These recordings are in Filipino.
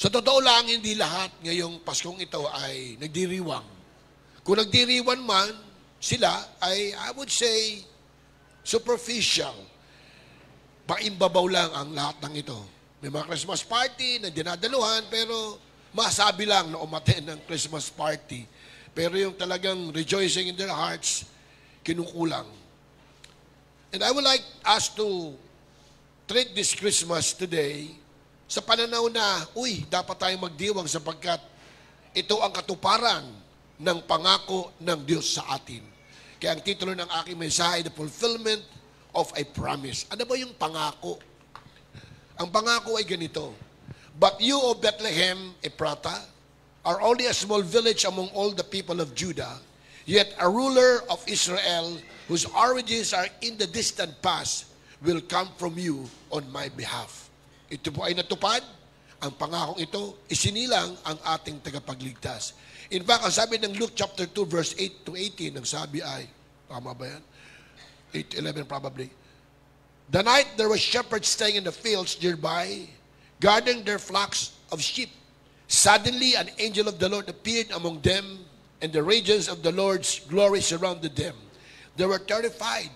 Sa totoo lang, hindi lahat ngayong Paskong ito ay nagdiriwang. Kung nagdiriwang man, sila ay, I would say, superficial. Paimbabaw lang ang lahat ng ito. May mga Christmas party na dinadaluhan, pero masabi lang na umattend ng Christmas party. Pero yung talagang rejoicing in their hearts, kinukulang. And I would like us to treat this Christmas today sa pananaw na, dapat tayong magdiwang sapagkat ito ang katuparan ng pangako ng Diyos sa atin. Kaya ang titulo ng aking mensahe, The Fulfillment of a Promise. Ano ba yung pangako? Ang pangako ay ganito, But you, O Bethlehem, Ephrata, are only a small village among all the people of Judah, yet a ruler of Israel, whose origins are in the distant past, will come from you on my behalf. Ito po ay natupad, ang pangakong ito, isinilang ang ating tagapagligtas. In fact, ang sabi ng Luke chapter 2, verse 8 to 18, ang sabi ay, tama ba yan? 8 to 11 probably. The night there were shepherds staying in the fields nearby, guarding their flocks of sheep. Suddenly, an angel of the Lord appeared among them, and the radiance of the Lord's glory surrounded them. They were terrified,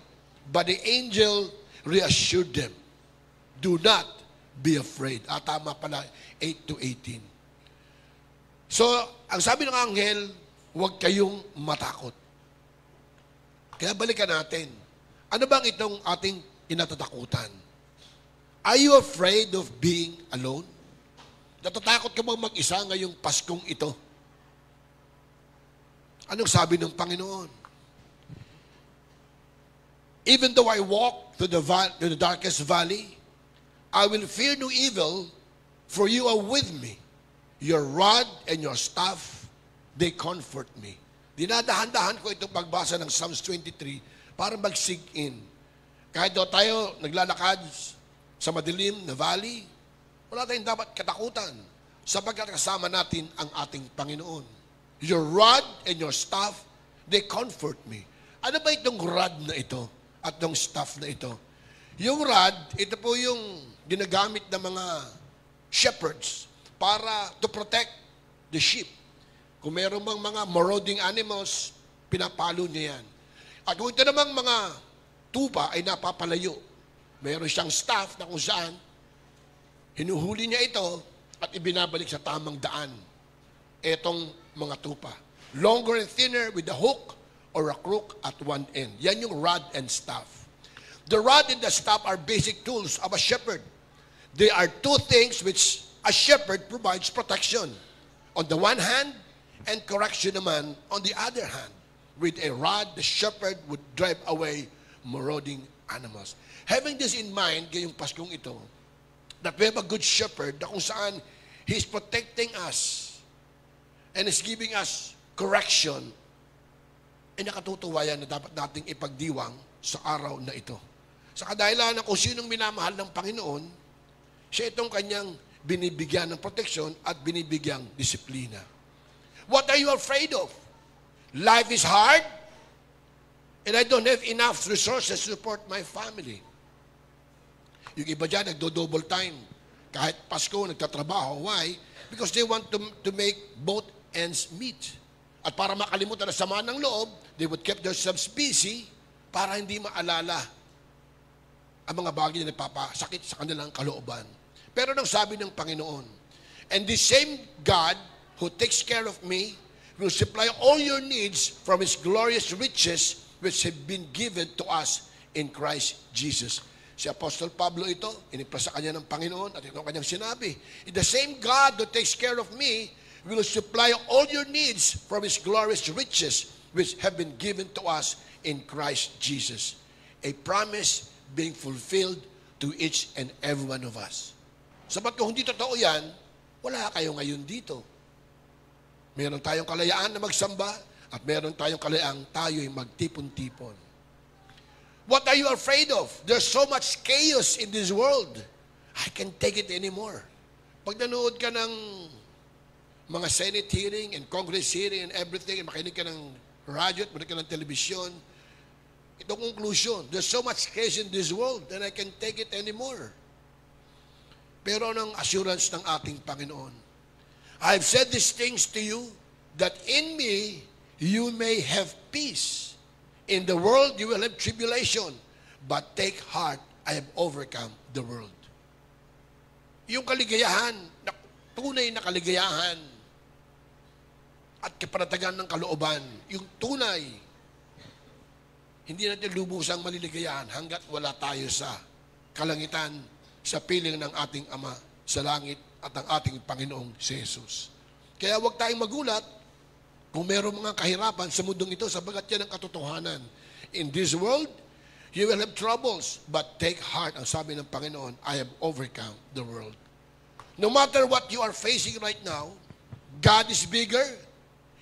but the angel reassured them, Do not be afraid. Tama pala, 8 to 18. So, ang sabi ng anghel, huwag kayong matakot. Kaya balikan natin. Ano bang itong ating kinatatakutan? Are you afraid of being alone? Natatakot ka bang mag-isa ngayong Paskong ito? Anong sabi ng Panginoon? Even though I walk through the darkest valley, I will fear no evil, for you are with me. Your rod and your staff, they comfort me. Dinadahan-dahan ko itong pagbasa ng Psalms 23 para mag-sink in. Kahit daw tayo naglalakad sa madilim na valley, wala tayong dapat katakutan sapagkat kasama natin ang ating Panginoon. Your rod and your staff, they comfort me. Ano ba itong rod na ito at itong staff na ito? Yung rod, ito po yung ginagamit ng mga shepherds para to protect the sheep. Kung meron bang mga marauding animals, pinapalo niya yan. At kung ito namang mga tupa ay napapalayo, meron siyang staff na kung saan hinuhuli niya ito at ibinabalik sa tamang daan. Etong mga tupa. Longer and thinner with a hook or a crook at one end. Yan yung rod and staff. The rod and the staff are basic tools of a shepherd. They are two things which a shepherd provides protection. On the one hand, and correction naman on the other hand. With a rod, the shepherd would drive away marauding animals. Having this in mind, ngayong Paskong ito, that we have a good shepherd na kung saan He's protecting us and is giving us correction, nakatutuwa yan na dapat nating ipagdiwang sa araw na ito. Sa kadahilan na kung sinong minamahal ng Panginoon, siya itong kanyang binibigyan ng proteksyon at binibigyang disiplina. What are you afraid of? Life is hard, and I don't have enough resources to support my family. Yung iba dyan, nagdo-double time. Kahit Pasko, nagtatrabaho. Why? Because they want to make both ends meet. At para makalimutan na sama ng loob, they would keep themselves busy para hindi maalala ang mga bagay na nagpapasakit sa kanilang kalooban. Pero nang sabi ng Panginoon, and the same God who takes care of me will supply all your needs from His glorious riches which have been given to us in Christ Jesus. Si Apostol Pablo ito, inipra sa kanya ng Panginoon at ito ang kanyang sinabi, the same God who takes care of me will supply all your needs from His glorious riches which have been given to us in Christ Jesus. A promise being fulfilled to each and every one of us. Sabat kung hindi totoo yan, wala kayo ngayon dito. Meron tayong kalayaan na magsamba at meron tayong kalayaan tayo'y magtipon-tipon. What are you afraid of? There's so much chaos in this world. I can't take it anymore. Pag nanood ka ng mga Senate hearing and Congress hearing and everything, makinig ka ng radyo at makinig ka ng telebisyon, itong conclusion, there's so much chaos in this world that I can't take it anymore. Pero anong assurance ng ating Panginoon? I've said these things to you, that in me you may have peace. In the world you will have tribulation, but take heart, I have overcome the world. Yung kaligayahan, tunay na kaligayahan, at kapanatagan ng kalooban, yung tunay, hindi natin lubusang maliligayahan hanggat wala tayo sa kalangitan, sa piling ng ating Ama sa langit at ang ating Panginoong si Jesus. Kaya huwag tayong magulat kung mayroong mga kahirapan sa mundong ito, sabagat yan ang katotohanan. In this world, you will have troubles, but take heart, ang sabi ng Panginoon, I have overcome the world. No matter what you are facing right now, God is bigger.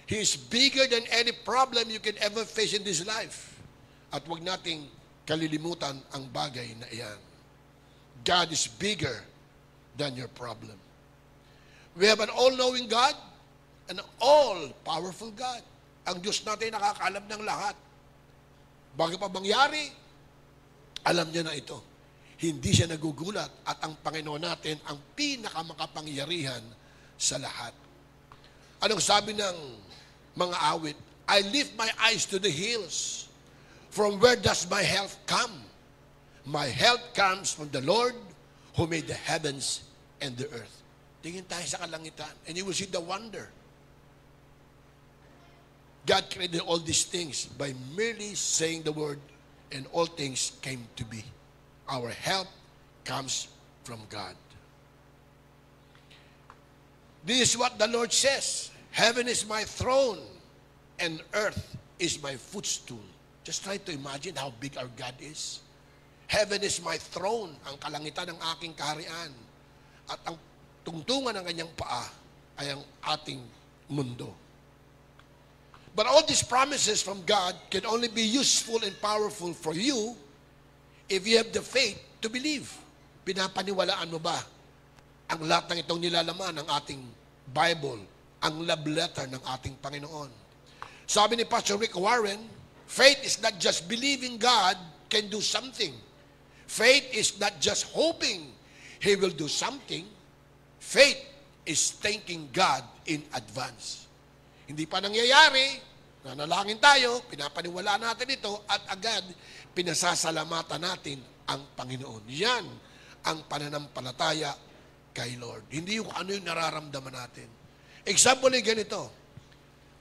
He is bigger than any problem you can ever face in this life. At huwag nating kalilimutan ang bagay na iyan. God is bigger than your problem. We have an all-knowing God, an all-powerful God. Ang Diyos natin nakakaalam ng lahat. Bago pa mangyari, alam niya na ito. Hindi siya nagugulat at ang Panginoon natin ang pinakamakapangyarihan sa lahat. Anong sabi ng mga awit? I lift my eyes to the hills. From where does my help come? My help comes from the Lord who made the heavens and the earth. Tingin tayo sa kalangitan and you will see the wonder. God created all these things by merely saying the word, and all things came to be. Our help comes from God. This is what the Lord says. Heaven is my throne, and earth is my footstool. Just try to imagine how big our God is. Heaven is my throne, ang kalangitan ng aking kaharian. At ang tungtungan ng kanyang paa ay ang ating mundo. But all these promises from God can only be useful and powerful for you if you have the faith to believe. Pinapaniwalaan mo ba ang lahat ng itong nilalaman ng ating Bible, ang love letter ng ating Panginoon? Sabi ni Pastor Rick Warren, faith is not just believing God can do something. Faith is not just hoping He will do something. Faith is thanking God in advance. Hindi pa nangyayari, nanalangin tayo, pinapaniwalaan natin ito, at agad pinasasalamatan natin ang Panginoon. Yan ang pananampalataya kay Lord. Hindi yung ano yung nararamdaman natin. Example ay ganito.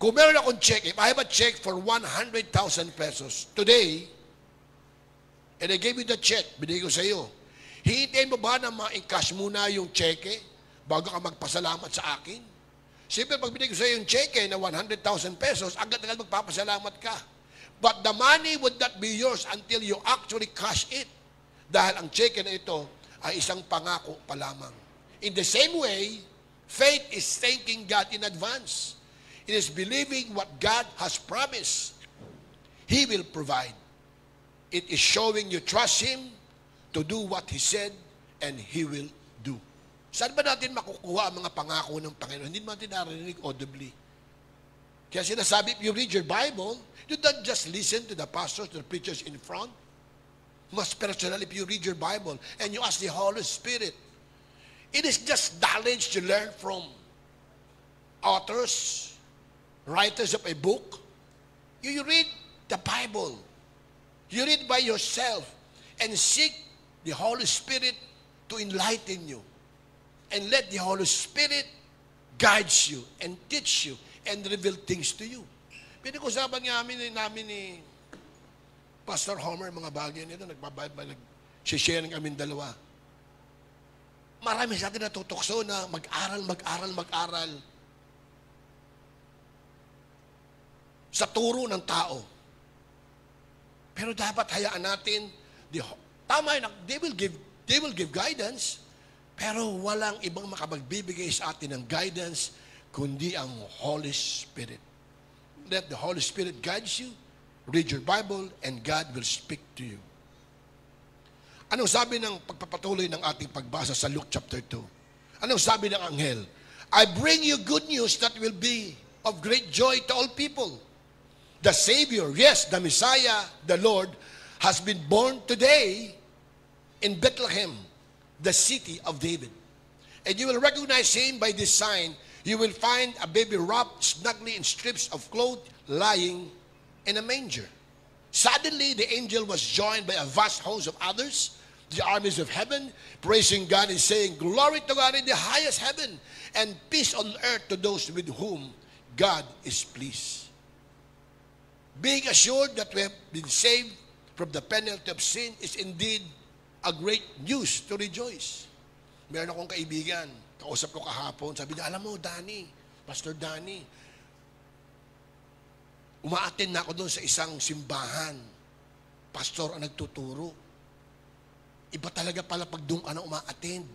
Kung meron akong check, if I have a check for 100,000 pesos today, and I gave you the check, binigay ko sa iyo, hihintayin mo ba na ma-encash muna yung cheque bago ka magpasalamat sa akin? Siyempre, pag binigay ko sa iyo yung cheque na 100,000 pesos, agad-agad magpapasalamat ka. But the money would not be yours until you actually cash it. Dahil ang cheque na ito ay isang pangako pa lamang. In the same way, faith is thanking God in advance. It is believing what God has promised. He will provide. It is showing you trust Him to do what He said, and He will do. Saan ba natin makukuha ang mga pangako ng Panginoon? Hindi natin narinig audibly. Kaya sinasabi, if you read your Bible, you don't just listen to the pastors, to the preachers in front. Mas personal, if you read your Bible and you ask the Holy Spirit, it is just knowledge you learn from authors, writers of a book. You read the Bible. You read by yourself and seek the Holy Spirit to enlighten you. And let the Holy Spirit guide you and teach you and reveal things to you. Pinag-usapan namin ni Pastor Homer, mga bagay nito, nag-share ng kami dalawa. Marami sa atin natutokso na mag-aral sa turo ng tao. Pero dapat hayaan natin, tama yun, they will give guidance, pero walang ibang makapagbibigay sa atin ng guidance kundi ang Holy Spirit. Let the Holy Spirit guide you, read your Bible, and God will speak to you. Anong sabi ng pagpapatuloy ng ating pagbasa sa Luke chapter 2? Anong sabi ng anghel? I bring you good news that will be of great joy to all people. The Savior, yes, the Messiah, the Lord, has been born today in Bethlehem, the city of David. And you will recognize Him by this sign. you will find a baby wrapped snugly in strips of cloth lying in a manger. Suddenly, the angel was joined by a vast host of others, the armies of heaven, praising God and saying, "Glory to God in the highest heaven, and peace on earth to those with whom God is pleased." Being assured that we have been saved from the penalty of sin is indeed a great news to rejoice. Meron akong kaibigan, kausap ko kahapon, sabi niya, "Alam mo, Danny, Pastor Danny, umaattend na ako doon sa isang simbahan. Pastor ang nagtuturo. Iba talaga pala pag doon ka na umaattend.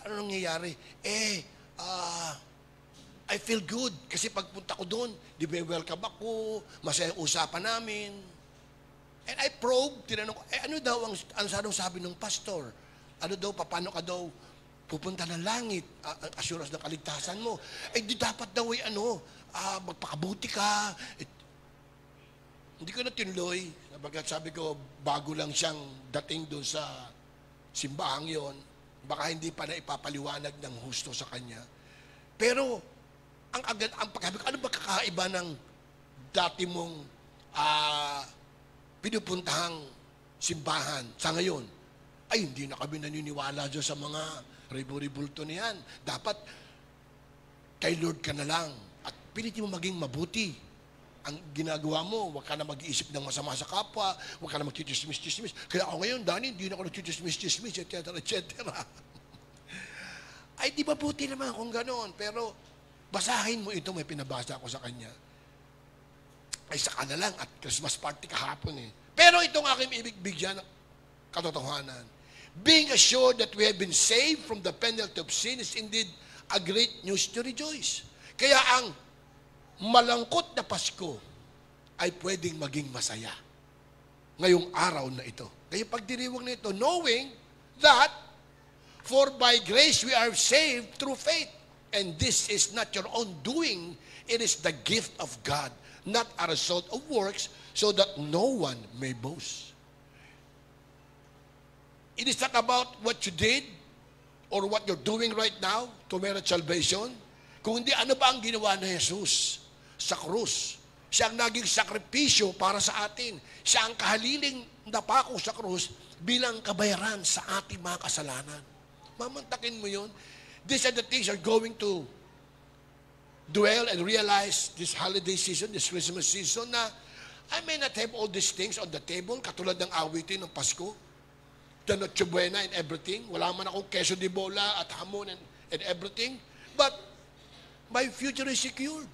Ano nangyayari? I feel good kasi pagpunta ko doon, di ba welcome ako, masaya usapan namin." And I probe, tinanong ko, ano daw ang sabi ng pastor? Ano daw, paano ka daw pupunta ng langit, assurance ng kaligtasan mo? Di dapat daw magpakabuti ka. Hindi ko na tinuloy. Sabi ko, bago lang siyang dating doon sa simbahang yon, baka hindi pa na ipapaliwanag ng husto sa kanya. Pero, ang pagkabi ko, ano ba kakaiba ng dati mong pinupuntahang simbahan sa ngayon? Ay, hindi na kami naniniwala dyan sa mga ribo-ribulto niyan. Dapat, kay Lord ka na lang. At pilitin mo maging mabuti. Ang ginagawa mo, huwag ka na mag-iisip ng masama sa kapwa, huwag ka na mag-chismis-chismis. Kaya ako ngayon, Danny, hindi na ako nag-chismis-chismis, etc., etc. Ay, di mabuti naman kung gano'n. Pero, basahin mo ito, may pinabasa ko sa kanya. Ay, saka na lang, at Christmas party kahapon eh. Pero itong aking ibig bigyan ng katotohanan. Being assured that we have been saved from the penalty of sin is indeed a great news to rejoice. Kaya ang malangkot na Pasko ay pwedeng maging masaya ngayong araw na ito. Kaya pagdiriwang na ito, knowing that for by grace we are saved through faith. And this is not your own doing, it is the gift of God, not a result of works, so that no one may boast. It is not about what you did or what you're doing right now to merit salvation. Kung hindi, ano ba ang ginawa ni Jesus sa krus? Siya ang naging sakripisyo para sa atin. Siya ang kahaliling napako sa krus bilang kabayaran sa ating mga kasalanan. Mamantakin mo yun. These are the things you're going to dwell and realize this holiday season, this Christmas season, na I may not have all these things on the table, katulad ng awitin ng Pasko, the Noche Buena and everything. Wala man akong queso de bola at hamon and everything. But my future is secured.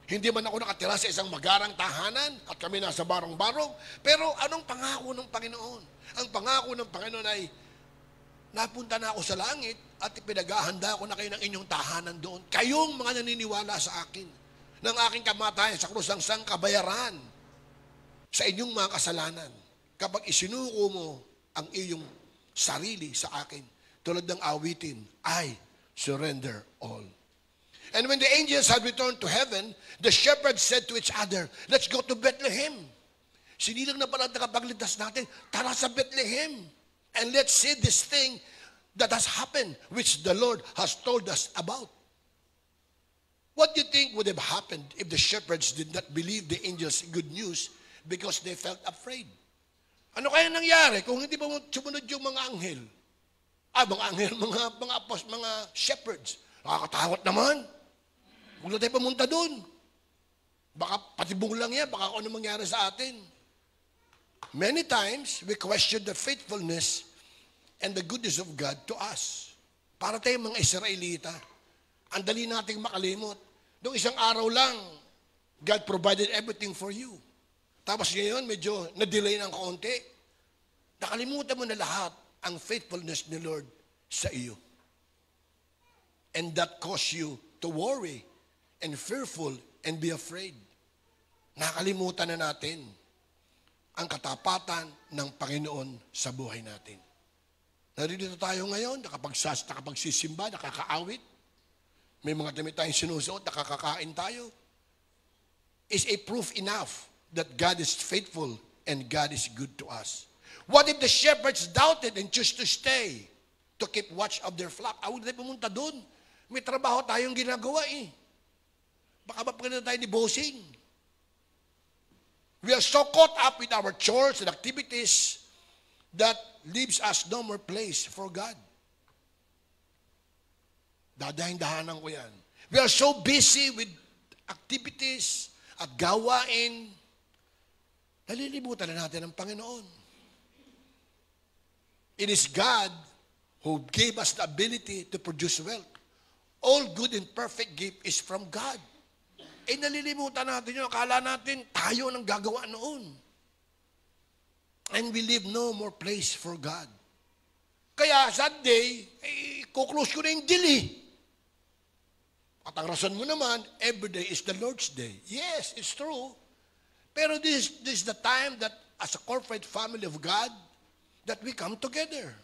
Hindi man ako nakatira sa isang magarang tahanan at kami nasa barong-barong. Pero anong pangako ng Panginoon? Ang pangako ng Panginoon ay napunta na ako sa langit at ipinaghahanda ko na kayo ng inyong tahanan doon. Kayong mga naniniwala sa akin ng aking kamatayan sa krus ng sangkabayaran sa inyong mga kasalanan. Kapag isinuko mo ang iyong sarili sa akin, tulad ng awitin, I surrender all. And when the angels had returned to heaven, the shepherds said to each other, "Let's go to Bethlehem." Sinilang na pala nakapagligtas natin, tara sa Bethlehem. And let's see this thing that has happened, which the Lord has told us about. What do you think would have happened if the shepherds did not believe the angels' good news because they felt afraid? Ano kaya nangyari kung hindi pa sumunod yung mga anghel? Mga shepherds. Nakakatakot naman. Huwag na tayo pumunta doon. Baka patibong lang yan, baka ano mangyari sa atin. Many times, we question the faithfulness and the goodness of God to us. Para tayong mga Israelita, ang dali nating makalimot. Noong isang araw lang, God provided everything for you. Tapos ngayon, medyo na-delay ng kaunti. Nakalimutan mo na lahat ang faithfulness ni Lord sa iyo. And that caused you to worry and fearful and be afraid. Nakalimutan na natin ang katapatan ng Panginoon sa buhay natin. Narito tayo ngayon, nakapagsisimba, nakakaawit. May mga damit tayong sinusuot, nakakakain tayo. Is a proof enough that God is faithful and God is good to us. What if the shepherds doubted and chose to stay to keep watch of their flock? Huwag na pumunta doon. May trabaho tayong ginagawa eh. Baka mapaganda tayo ni bossing. We are so caught up with our chores and activities that leaves us no more place for God. Dadahin-dahanan ko yan. We are so busy with activities at gawain, nalilimutan na natin ang Panginoon. It is God who gave us the ability to produce wealth. All good and perfect gift is from God. Eh nalilimutan natin yun. Akala natin tayo nang gagawa noon. And we leave no more place for God. Kaya Sunday, kuklose ko na yung deal eh. At ang rason mo naman, every day is the Lord's Day. Yes, it's true. Pero this is the time that as a corporate family of God, that we come together.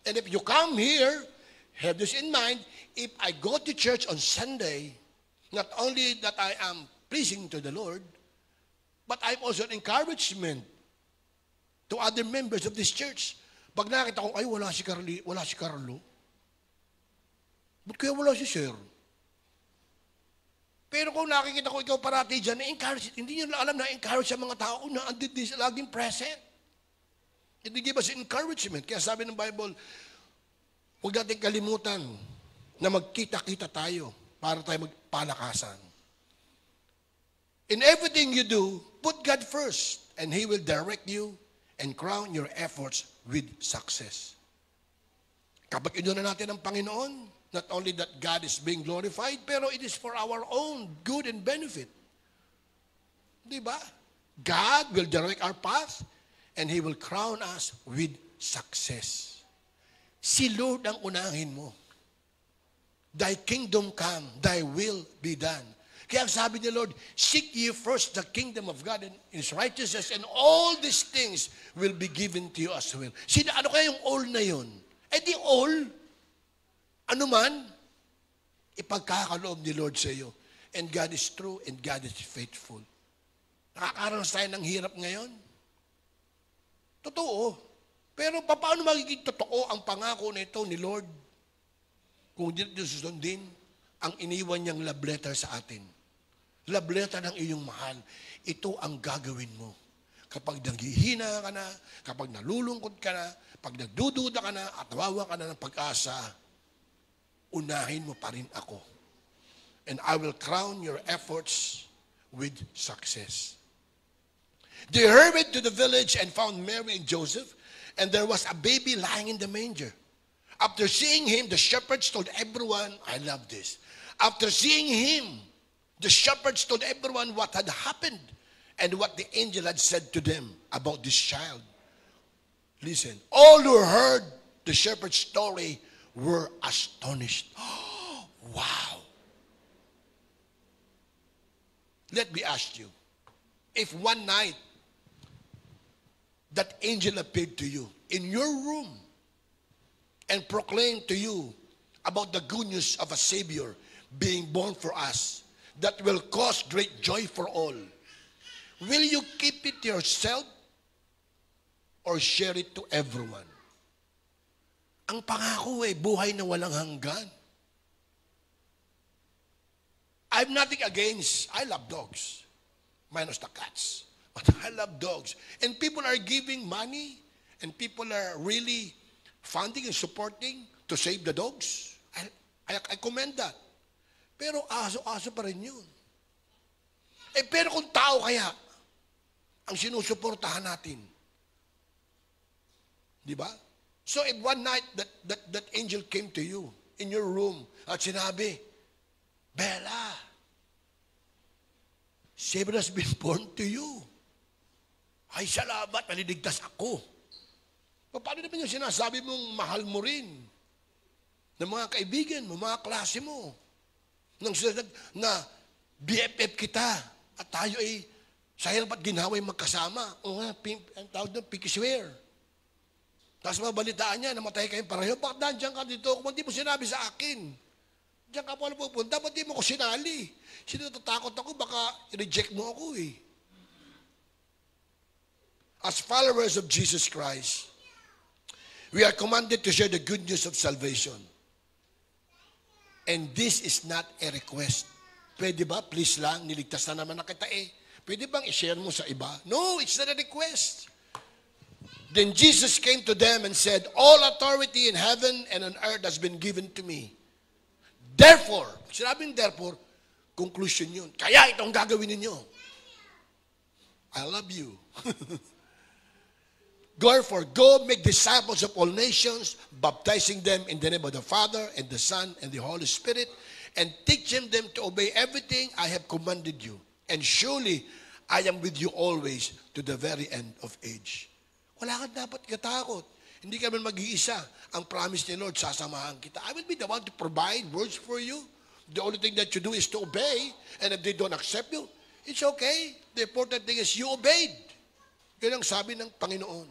And if you come here, have this in mind, if I go to church on Sunday, not only that I am pleasing to the Lord, but I'm also an encouragement to other members of this church. Pag nakita ko, ay, wala si Carlo. Ba't kaya wala si Sir? Pero kung nakikita ko ikaw parati dyan, na-encourage, hindi nyo alam na encourage sa mga tao na andito din sila laging present. It give us encouragement. Kaya sabi ng Bible, huwag natin kalimutan na magkita-kita tayo para tayo magpalakasan. In everything you do, put God first, and He will direct you and crown your efforts with success. Kapag inunan natin ang Panginoon, not only that God is being glorified, pero it is for our own good and benefit. Diba? God will direct our path, and He will crown us with success. Si Lord ang unahin mo. Thy kingdom come, Thy will be done. Kaya ang sabi ni Lord, seek ye first the kingdom of God and His righteousness, and all these things will be given to you as well. Ano kaya yung all na yun? Eh di all, ano man, ipagkakaloob ni Lord sa iyo. And God is true and God is faithful. Nakakaranas tayo ng hirap ngayon? Totoo. Pero paano magiging totoo ang pangako na ito ni Lord kung hindi natin susundin ang iniwan niyang love letter sa atin? Love letter ng iyong mahal. Ito ang gagawin mo. Kapag naghihina ka na, kapag nalulungkot ka na, pag nagdududa ka na at nawawa ka na ng pag-asa, unahin mo pa rin ako. And I will crown your efforts with success. They hurried to the village and found Mary and Joseph, and there was a baby lying in the manger. After seeing him, the shepherds told everyone, I love this. After seeing him, the shepherds told everyone what had happened and what the angel had said to them about this child. Listen, all who heard the shepherd's story were astonished. Oh, wow. Let me ask you, if one night that angel appeared to you in your room and proclaimed to you about the good news of a Savior being born for us that will cause great joy for all, will you keep it to yourself or share it to everyone? Ang pangako buhay na walang hanggan. I'm nothing against, I love dogs, minus the cats. But I love dogs. And people are giving money, and people are really funding and supporting to save the dogs. I commend that. Pero aso-aso pa rin yun. Pero kung tao kaya ang sinusuportahan natin, di ba? So if one night that angel came to you in your room at sinabi, Bella, Savior has been born to you. Ay, salamat, naliligtas ako. Paano naman yung sinasabi mong mahal mo rin ng mga kaibigan mo, mga klase mo, na BFF kita at tayo ay sa hirap at ginhawa ay magkasama. O nga, ang tawag doon, pinky swear. Tapos mabalitaan niya, namatay kayong pareho. Bakit nandiyan ka dito? Kung hindi mo sinabi sa akin, diyan ka po na pupunta, ba't di mo ko sinali? Natatakot ako, baka i-reject mo ako eh. As followers of Jesus Christ, we are commanded to share the good news of salvation. And this is not a request. Pwede ba? Please lang, niligtas na naman na kita eh. Pwede bang i-share mo sa iba? No, it's not a request. Then Jesus came to them and said, all authority in heaven and on earth has been given to me. Therefore, sinabing therefore, conclusion yun. Kaya itong gagawin ninyo. I love you. Therefore, go make disciples of all nations, baptizing them in the name of the Father and the Son and the Holy Spirit, and teaching them to obey everything I have commanded you. And surely, I am with you always to the very end of age. Wala ka dapat katakot. Hindi ka man mag-iisa. Ang promise ni Lord, sasamahan kita. I will be the one to provide words for you. The only thing that you do is to obey. And if they don't accept you, it's okay. The important thing is you obeyed. Yun ang sabi ng Panginoon.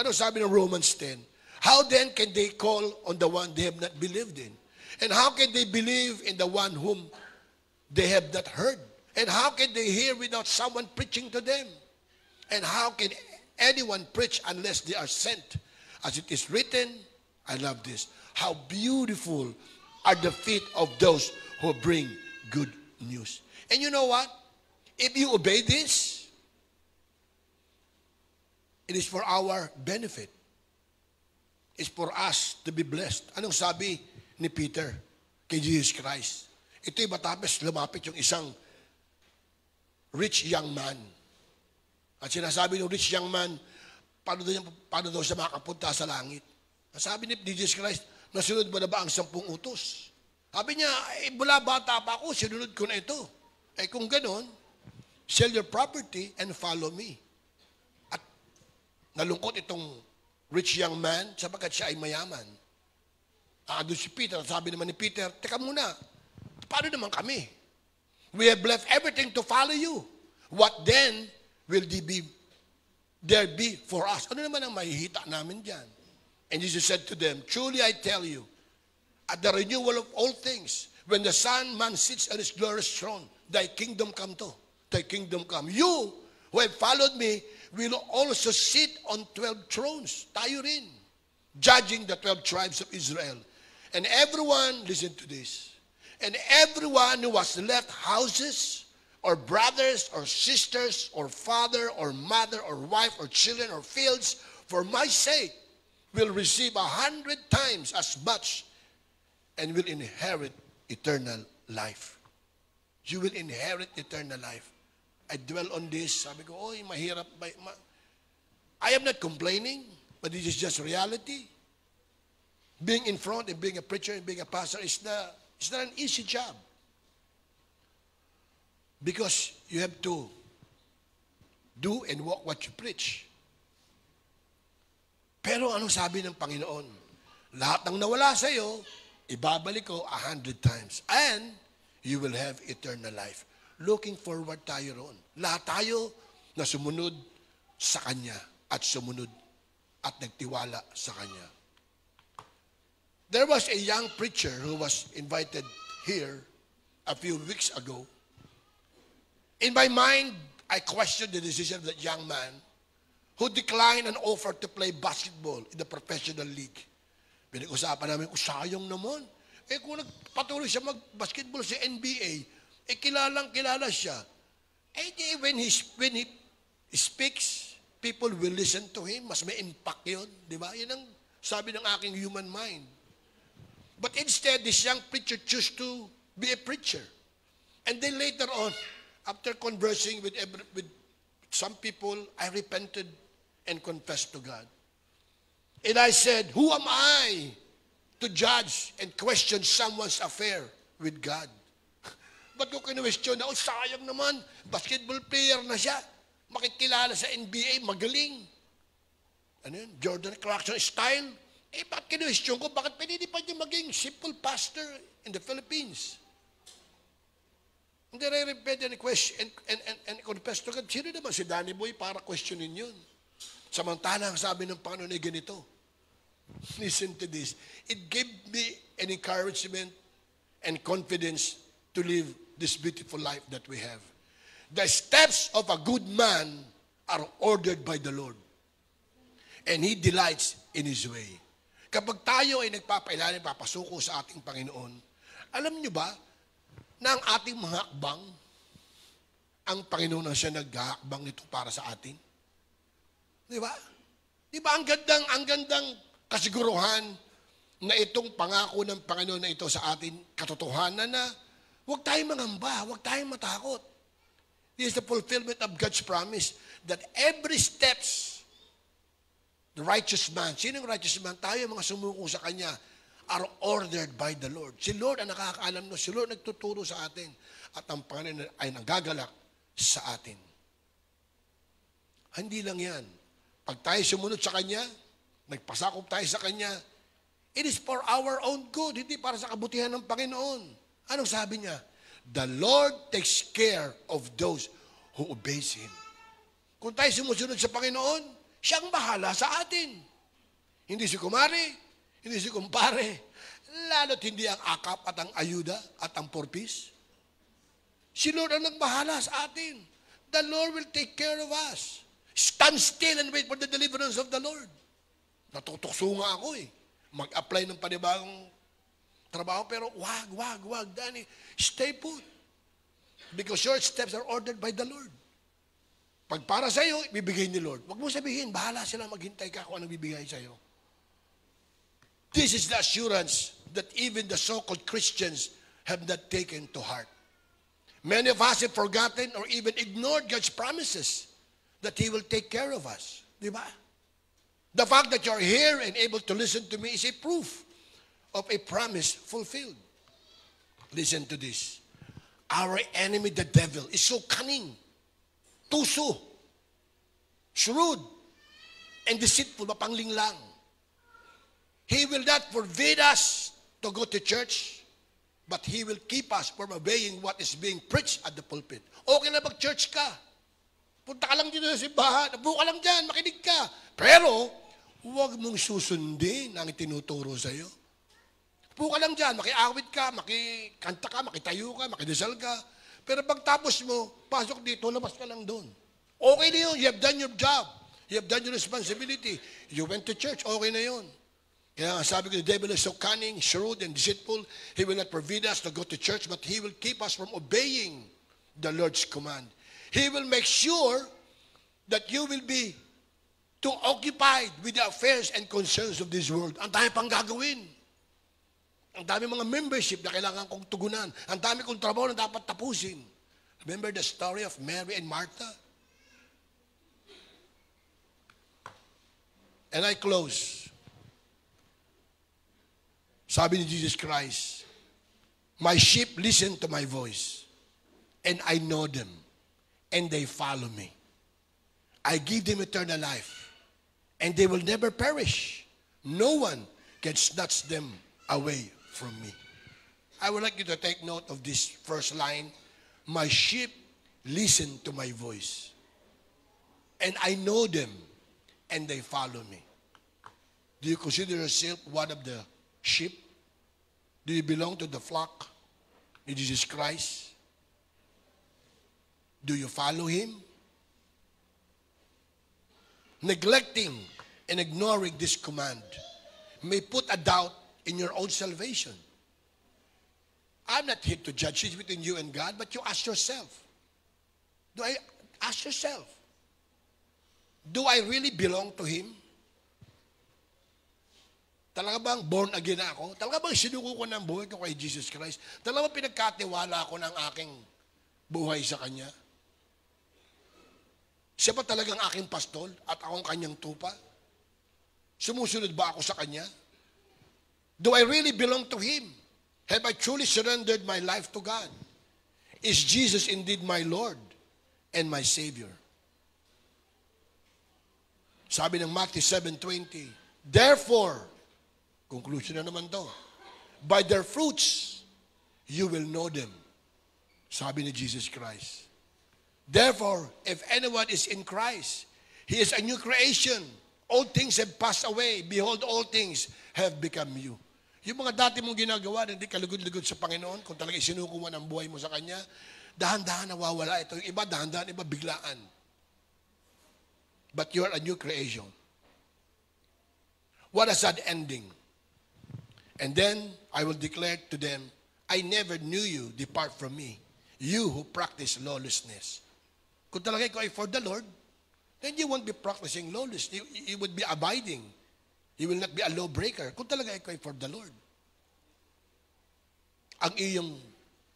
Ano sabi ng Romans 10? How then can they call on the one they have not believed in? And how can they believe in the one whom they have not heard? And how can they hear without someone preaching to them? And how can anyone preach unless they are sent? As it is written, I love this, how beautiful are the feet of those who bring good news. And you know what? If you obey this, it is for our benefit. It's for us to be blessed. Anong sabi ni Peter kay Jesus Christ? Ito'y matapos lumapit yung isang rich young man. At sinasabi ng rich young man, paano daw siya makapunta sa langit? Sabi ni Jesus Christ, nasunod mo na ba ang 10 utos? Sabi niya, mula bata pa ako, sinunod ko na ito. Kung ganon, sell your property and follow me. At nalungkot itong rich young man sapagkat siya ay mayaman. Doon si Peter, sabi naman ni Peter, teka muna, paano naman kami? We have left everything to follow you. What then will there be for us? Ano naman ang mahihita namin dyan? And Jesus said to them, truly I tell you, at the renewal of all things, when the Son Man sits on his glorious throne, thy kingdom come to, thy kingdom come. You who have followed me will also sit on 12 thrones. Tayo rin. Judging the 12 tribes of Israel. And everyone, listen to this, and everyone who has left houses, or brothers, or sisters, or father, or mother, or wife, or children, or fields, for my sake, will receive 100 times as much and will inherit eternal life. You will inherit eternal life. I dwell on this. Sabi ko, oy, mahirap. I am not complaining, but this is just reality. Being in front and being a preacher and being a pastor is not an easy job. Because you have to do and walk what you preach. Pero anong sabi ng Panginoon? Lahat ng nawala sa iyo, ibabalik ko 100 times. And you will have eternal life. Looking forward tayo roon. Lahat tayo na sumunod sa Kanya at sumunod at nagtiwala sa Kanya. There was a young preacher who was invited here a few weeks ago. In my mind, I questioned the decision of that young man who declined an offer to play basketball in the professional league. Pinag-usapan namin, sayang naman. Kung nagpatuloy siya mag-basketball sa NBA, kilalang-kilala siya. When he speaks, people will listen to him. Mas may impact yun. Di ba? Yan ang sabi ng aking human mind. But instead, this young preacher chose to be a preacher. And then later on, after conversing with some people, I repented and confessed to God. And I said, who am I to judge and question someone's affair with God? Ba't ko kinwestiyon na, sayang naman, basketball player na siya. Makikilala sa NBA, magaling. Ano yun? Jordan Clarkson style. Bakit kinwestiyon ko, bakit pinili pa niya maging simple pastor in the Philippines? Hindi re-repent and confess to God. Sino naman si Danny Boy para questionin yun? Samantalang sabi ng Panginoon ay ganito. Listen to this. It gave me an encouragement and confidence to live this beautiful life that we have. The steps of a good man are ordered by the Lord, and He delights in His way. Kapag tayo ay nagpapailalim, papasuko sa ating Panginoon, alam nyo ba na ang ating mga hakbang, ang Panginoon na siya naghahakbang nito para sa atin? Di ba? Di ba ang gandang kasiguruhan na itong pangako ng Panginoon na ito sa atin, katotohanan na huwag tayong mangamba, huwag tayong matakot. This is the fulfillment of God's promise that every steps the righteous man, sinong righteous man? Tayo mga sumuko sa Kanya are ordered by the Lord. Si Lord ang nakakaalam no, si Lord nagtuturo sa atin at ang Panginoon ay nagagalak sa atin. Hindi lang yan. Pag tayo sumunod sa Kanya, nagpasakop tayo sa Kanya, it is for our own good, hindi para sa kabutihan ng Panginoon. Anong sabi niya? The Lord takes care of those who obeys Him. Kung tayo sumusunod sa Panginoon, Siyang bahala sa atin. Hindi si kumari, hindi si kumpare, lalo't hindi ang akap at ang ayuda at ang purpose. Si Lord ang nagbahala sa atin. The Lord will take care of us. Stand still and wait for the deliverance of the Lord. Natutukso nga ako mag-apply ng panibagong trabaho, pero wag, Danny. Stay put. Because your steps are ordered by the Lord. Pag para sa iyo, ibibigay ni Lord. Huwag mo sabihin, bahala sila, maghintay ka kung anong bibigay sa iyo. This is the assurance that even the so-called Christians have not taken to heart. Many of us have forgotten or even ignored God's promises that He will take care of us. Di ba? The fact that you're here and able to listen to me is a proof of a promise fulfilled. Listen to this. Our enemy, the devil, is so cunning, tuso, shrewd, and deceitful, mapanglinglang. He will not forbid us to go to church, but He will keep us from obeying what is being preached at the pulpit. Okay na mag-church ka. Punta ka lang dito sa simbahan, nabuo ka lang dyan, makinig ka. Pero, huwag mong susundin ang tinuturo sa iyo. Upo ka lang dyan, makiawit ka, makikanta ka, makitayo ka, makidasal ka. Pero pagtapos mo, pasok dito, labas ka lang doon. Okay na yun. You have done your job. You have done your responsibility. You went to church, okay na yun. Kaya sabi ko, the devil is so cunning, shrewd, and deceitful. He will not forbid us to go to church, but he will keep us from obeying the Lord's command. He will make sure that you will be too occupied with the affairs and concerns of this world. Ang dami pang gagawin. Ang dami mga membership na kailangan kong tugunan. Ang dami kong trabaho na dapat tapusin. Remember the story of Mary and Martha? And I close. Sabi ni Jesus Christ, my sheep listen to my voice, and I know them, and they follow me. I give them eternal life, and they will never perish. No one can snatch them away from me. I would like you to take note of this first line. My sheep listen to my voice, and I know them, and they follow me. Do you consider yourself one of the sheep? Do you belong to the flock of Jesus Christ? Do you follow Him? Neglecting and ignoring this command may put a doubt in your own salvation. I'm not here to judge. It's between you and God, but you ask yourself. Ask yourself, do I really belong to Him? Talaga bang born again ako? Talaga bang sinuko ko ng buhay ko kay Jesus Christ? Talaga bang pinagkatiwala ko ng aking buhay sa Kanya? Siya ba talagang aking pastol at akong Kanyang tupa? Sumusunod ba ako sa Kanya? Do I really belong to Him? Have I truly surrendered my life to God? Is Jesus indeed my Lord and my Savior? Sabi ng Matthew 7:20, therefore, conclusion na naman to, by their fruits, you will know them. Sabi ni Jesus Christ. Therefore, if anyone is in Christ, he is a new creation. All things have passed away. Behold, all things have become new. Yung mga dati mong ginagawa, hindi ka lugod-lugod sa Panginoon, kung talaga isinuko mo ang buhay mo sa Kanya, dahan-dahan nawawala ito. Yung iba, dahan-dahan, iba biglaan. But you are a new creation. What a sad ending And then I will declare to them, I never knew you, depart from me, you who practice lawlessness. Kung talaga ikaw ay for the Lord, then you won't be practicing lawlessness. You would be abiding. You will not be a lawbreaker. Kung talaga ikaw ay for the Lord. Ang iyong,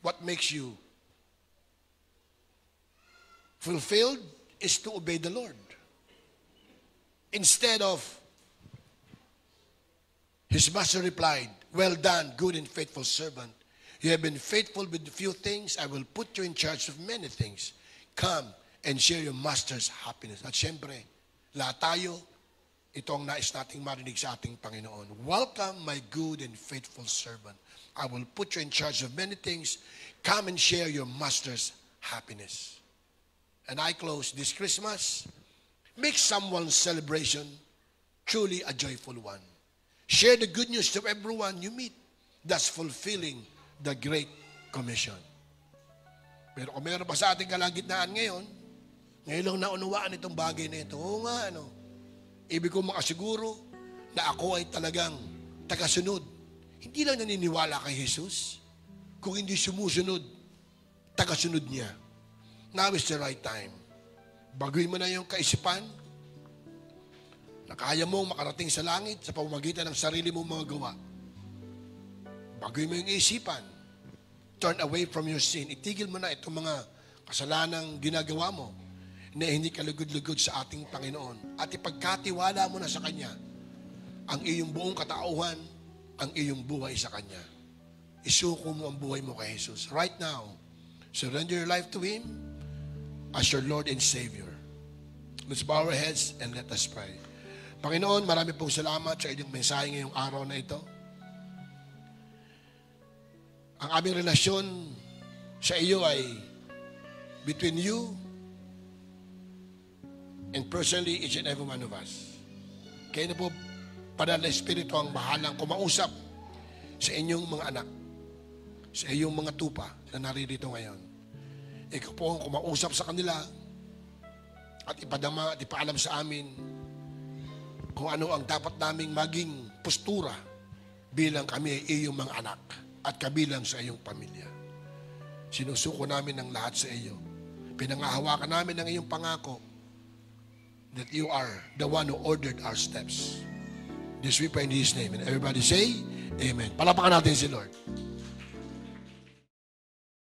what makes you fulfilled is to obey the Lord. Instead of, his master replied, well done, good and faithful servant. You have been faithful with few things. I will put you in charge of many things. Come and share your master's happiness. At syempre, lahat tayo, ito ang nais nating marinig sa ating Panginoon. Welcome, my good and faithful servant. I will put you in charge of many things. Come and share your master's happiness. And I close this Christmas. Make someone's celebration truly a joyful one. Share the good news to everyone you meet. Thus fulfilling the Great Commission. Pero kung meron pa sa ating kalagitnaan ngayon lang naunawaan itong bagay na ito. Oo nga, ibig ko makasiguro na ako ay talagang tagasunod. Hindi lang naniniwala kay Jesus. Kung hindi sumusunod, tagasunod niya. Now is the right time. Baguhin mo na yung kaisipan na kaya mong makarating sa langit sa pamamagitan ng sarili mong mga gawa. Baguhin mo yung isipan. Turn away from your sin. Itigil mo na itong mga kasalanang ginagawa mo na hindi kalugod-lugod sa ating Panginoon. At ipagkatiwala mo na sa Kanya ang iyong buong katauhan, ang iyong buhay sa Kanya. Isuko mo ang buhay mo kay Jesus. Right now, surrender your life to Him as your Lord and Savior. Let's bow our heads and let us pray. Panginoon, marami pong salamat sa inyong mensahe ngayong araw na ito. Ang aming relasyon sa iyo ay between you and personally each and every one of us. Kaya na po, Padre na Espiritu ang bahalang kumausap sa inyong mga anak, sa iyong mga tupa na naririto ngayon. Ikaw po ang kumausap sa kanila at ipadama at ipaalam sa amin kung ano ang dapat naming maging postura bilang kami ay iyong mga anak at kabilang sa iyong pamilya. Sinusuko namin ang lahat sa iyo. Pinangahawakan namin ang iyong pangako that you are the one who ordered our steps. This we pray in His name. And everybody say, Amen. Palapakan natin si Lord.